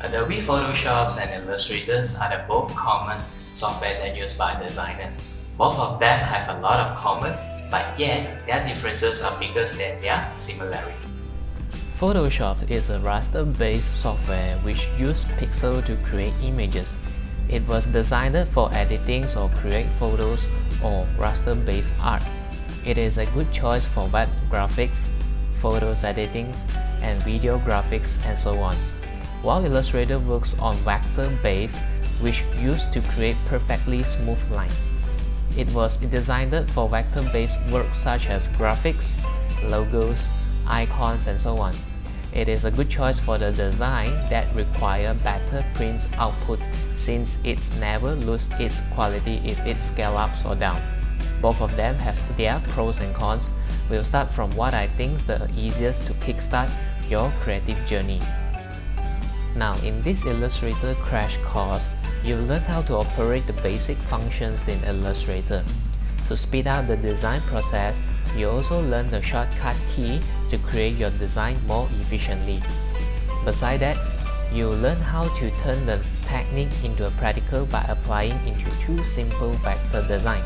Adobe Photoshop and Illustrator are the both common software that used by designers. Both of them have a lot of common, but yet their differences are bigger than their similarity. Photoshop is a raster-based software which uses pixels to create images. It was designed for editing or create photos or raster-based art. It is a good choice for web graphics, photos editing, and video graphics and so on. While Illustrator works on vector-based, which used to create perfectly smooth lines. It was designed for vector-based work such as graphics, logos, icons, and so on. It is a good choice for the design that require better print output since it never loses its quality if it scales up or down. Both of them have their pros and cons. We'll start from what I think is the easiest to kickstart your creative journey. Now, in this Illustrator crash course, you'll learn how to operate the basic functions in Illustrator. To speed up the design process, you also learn the shortcut key to create your design more efficiently. Besides that, you'll learn how to turn the technique into a practical by applying into two simple vector design.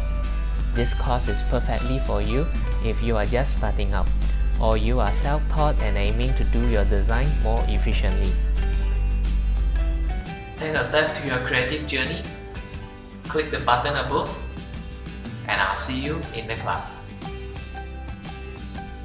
This course is perfectly for you if you are just starting out, or you are self-taught and aiming to do your design more efficiently. Take a step to your creative journey, click the button above, and I'll see you in the class.